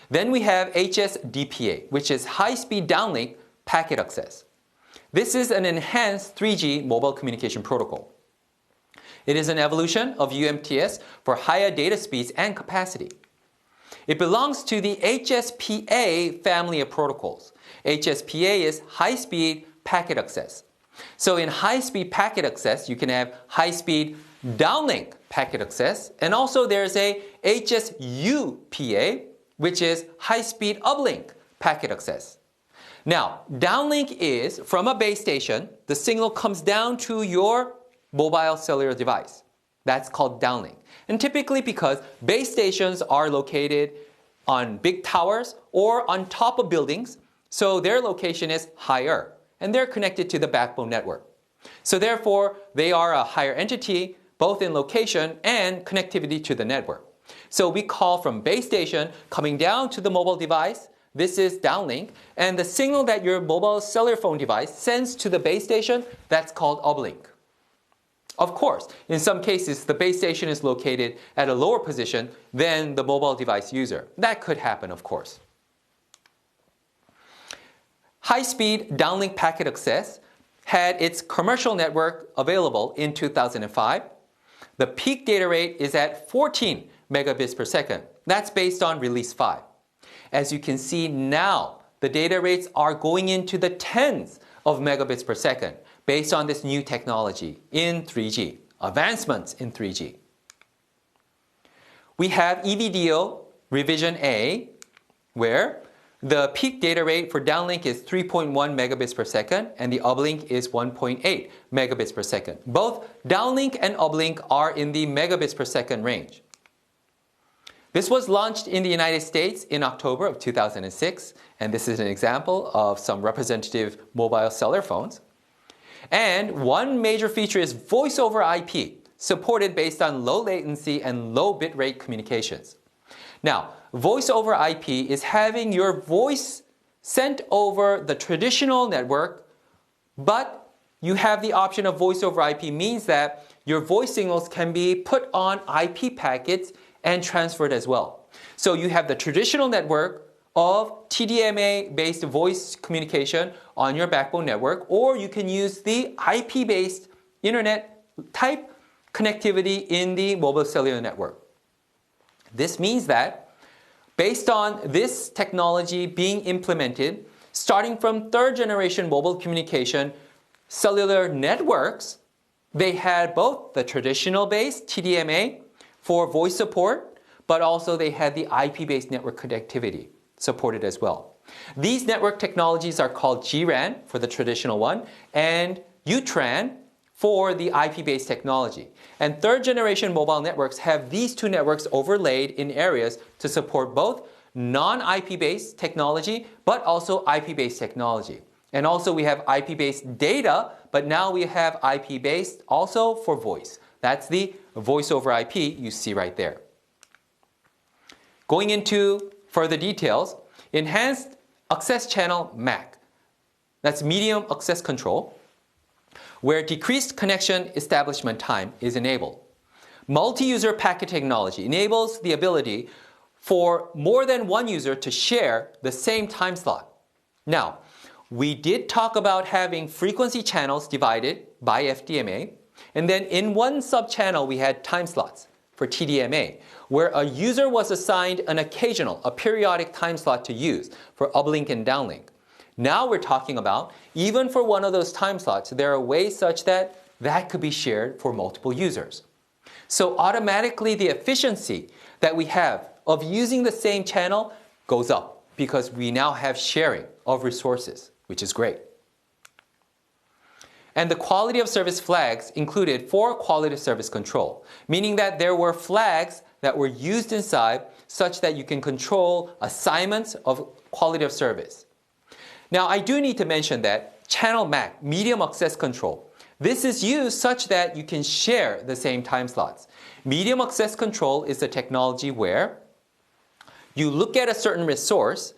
Then we have HSDPA, which is high-speed downlink packet access. This is an enhanced 3G mobile communication protocol. It is an evolution of UMTS for higher data speeds and capacity. It belongs to the HSPA family of protocols. HSPA is high-speed packet access. So in high-speed packet access, you can have high-speed downlink packet access, and also there's a HSUPA, which is high-speed uplink packet access. Now, downlink is from a base station, the signal comes down to your mobile cellular device. That's called downlink. And typically because base stations are located on big towers or on top of buildings, so their location is higher, and they're connected to the backbone network. So therefore, they are a higher entity, both in location and connectivity to the network. So we call from base station coming down to the mobile device, this is downlink, and the signal that your mobile cellular phone device sends to the base station, that's called uplink. Of course, in some cases, the base station is located at a lower position than the mobile device user. That could happen, of course. High-speed downlink packet access had its commercial network available in 2005. The peak data rate is at 14 megabits per second. That's based on release 5. As you can see now, the data rates are going into the tens of megabits per second based on this new technology in 3G, advancements in 3G. We have EVDO revision A, where the peak data rate for downlink is 3.1 megabits per second and the uplink is 1.8 megabits per second. Both downlink and uplink are in the megabits per second range. This was launched in the United States in October of 2006, and this is an example of some representative mobile cellular phones. And one major feature is voice over IP, supported based on low latency and low bitrate communications. Now, voice over IP is having your voice sent over the traditional network, but you have the option of voice over IP means that your voice signals can be put on IP packets and transferred as well. So you have the traditional network of TDMA-based voice communication on your backbone network, or you can use the IP-based internet type connectivity in the mobile cellular network. This means that based on this technology being implemented, starting from third generation mobile communication cellular networks, they had both the traditional based TDMA for voice support, but also they had the IP-based network connectivity supported as well. These network technologies are called GRAN for the traditional one and UTRAN for the IP-based technology. And third generation mobile networks have these two networks overlaid in areas to support both non-IP-based technology but also IP-based technology. And also we have IP-based data, but now we have IP-based also for voice. That's the voice over IP you see right there. Going into further details, enhanced access channel MAC. That's medium access control, where decreased connection establishment time is enabled. Multi-user packet technology enables the ability for more than one user to share the same time slot. Now, we did talk about having frequency channels divided by FDMA, and then in one sub-channel we had time slots for TDMA, where a user was assigned an occasional, a periodic time slot to use for uplink and downlink. Now we're talking about, even for one of those time slots, there are ways such that that could be shared for multiple users. So automatically the efficiency that we have of using the same channel goes up because we now have sharing of resources, which is great. And the quality of service flags included for quality of service control, meaning that there were flags that were used inside such that you can control assignments of quality of service. Now, I do need to mention that channel MAC, medium access control, this is used such that you can share the same time slots. Medium access control is a technology where you look at a certain resource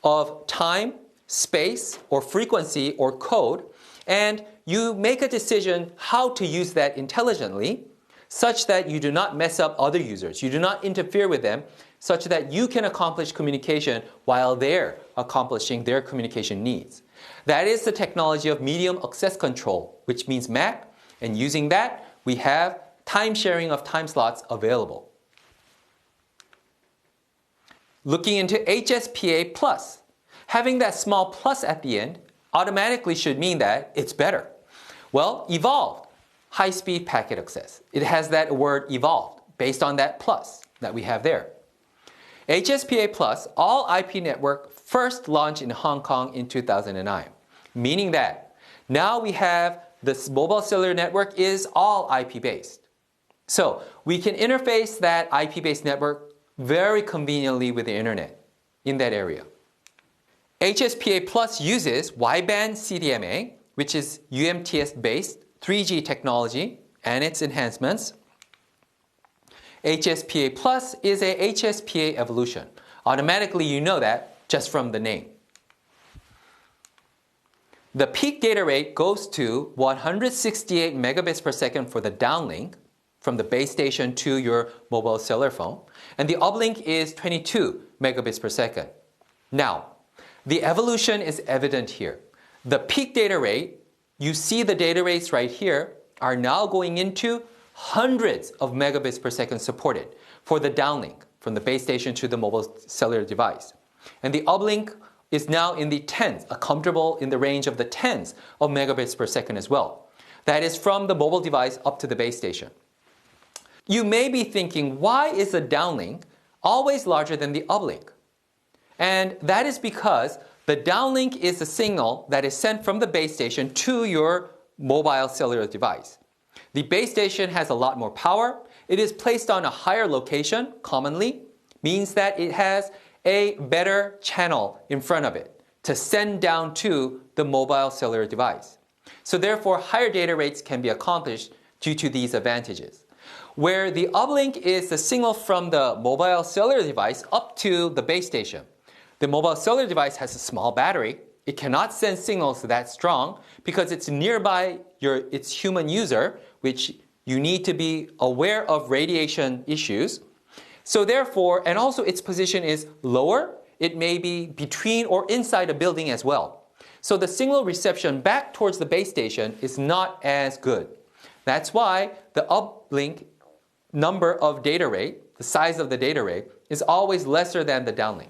of time, space, or frequency, or code, and you make a decision how to use that intelligently such that you do not mess up other users. You do not interfere with them such that you can accomplish communication while they're accomplishing their communication needs. That is the technology of medium access control, which means MAC, and using that, we have time sharing of time slots available. Looking into HSPA+, having that small plus at the end automatically should mean that it's better. Well, evolved, high-speed packet access. It has that word evolved based on that plus that we have there. HSPA+, all IP network first launched in Hong Kong in 2009, meaning that now we have this mobile cellular network is all IP-based. So we can interface that IP-based network very conveniently with the internet in that area. HSPA+ uses wideband CDMA, which is UMTS-based 3G technology and its enhancements. HSPA+ is a HSPA evolution. Automatically you know that just from the name. The peak data rate goes to 168 megabits per second for the downlink from the base station to your mobile cellular phone, and the uplink is 22 megabits per second. Now, the evolution is evident here. The peak data rate, you see the data rates right here, are now going into hundreds of megabits per second supported for the downlink from the base station to the mobile cellular device. And the uplink is now in the tens, comfortable in the range of the tens of megabits per second as well. That is from the mobile device up to the base station. You may be thinking, why is the downlink always larger than the uplink? And that is because the downlink is the signal that is sent from the base station to your mobile cellular device. The base station has a lot more power. It is placed on a higher location, commonly, means that it has a better channel in front of it to send down to the mobile cellular device. So therefore, higher data rates can be accomplished due to these advantages. Where the uplink is the signal from the mobile cellular device up to the base station. The mobile cellular device has a small battery. It cannot send signals that strong because it's nearby its human user, which you need to be aware of radiation issues. So therefore, and also its position is lower. It may be between or inside a building as well. So the signal reception back towards the base station is not as good. That's why the uplink number of data rate, the size of the data rate, is always lesser than the downlink.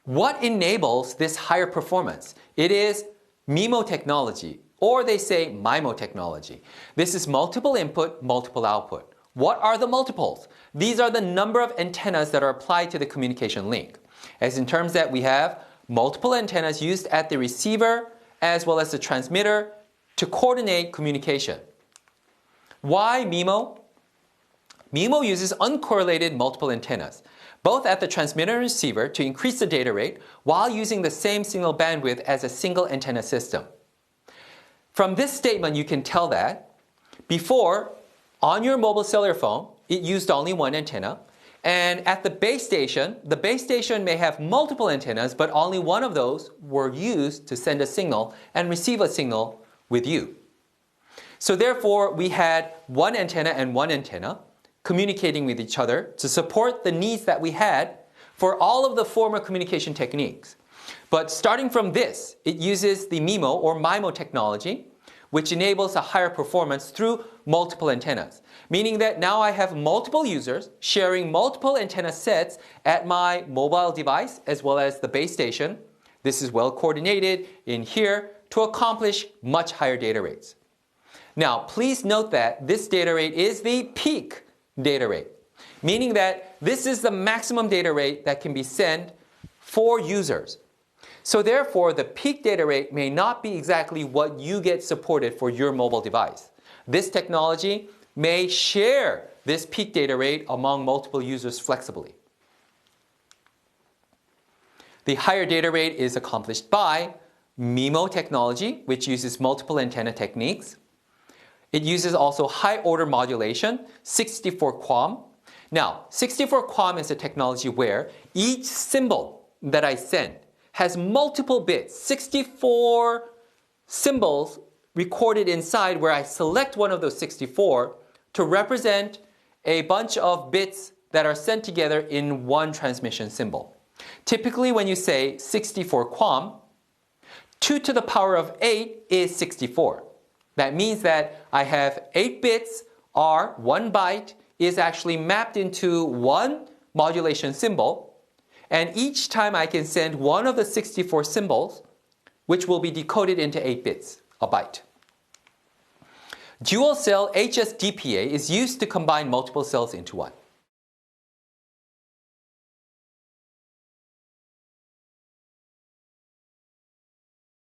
What enables this higher performance? It is MIMO technology, or they say MIMO technology. This is multiple input, multiple output. What are the multiples? These are the number of antennas that are applied to the communication link. As in terms that we have multiple antennas used at the receiver as well as the transmitter to coordinate communication. Why MIMO? MIMO uses uncorrelated multiple antennas, both at the transmitter and receiver, to increase the data rate while using the same signal bandwidth as a single antenna system. From this statement, you can tell that before, on your mobile cellular phone, it used only one antenna, and at the base station may have multiple antennas, but only one of those were used to send a signal and receive a signal with you. So therefore, we had one antenna and one antenna communicating with each other to support the needs that we had for all of the former communication techniques. But starting from this, it uses the MIMO or MIMO technology, which enables a higher performance through multiple antennas. Meaning that now I have multiple users sharing multiple antenna sets at my mobile device as well as the base station. This is well coordinated in here to accomplish much higher data rates. Now, please note that this data rate is the peak data rate, meaning that this is the maximum data rate that can be sent for users. So therefore, the peak data rate may not be exactly what you get supported for your mobile device. This technology may share this peak data rate among multiple users flexibly. The higher data rate is accomplished by MIMO technology, which uses multiple antenna techniques. It uses also high order modulation, 64 QAM. Now, 64 QAM is a technology where each symbol that I send has multiple bits, 64 symbols recorded inside, where I select one of those 64 to represent a bunch of bits that are sent together in one transmission symbol. Typically, when you say 64 QAM, 2 to the power of 8 is 64. That means that I have 8 bits, or 1 byte is actually mapped into one modulation symbol, and each time I can send one of the 64 symbols, which will be decoded into 8 bits, a byte. Dual cell HSDPA is used to combine multiple cells into one.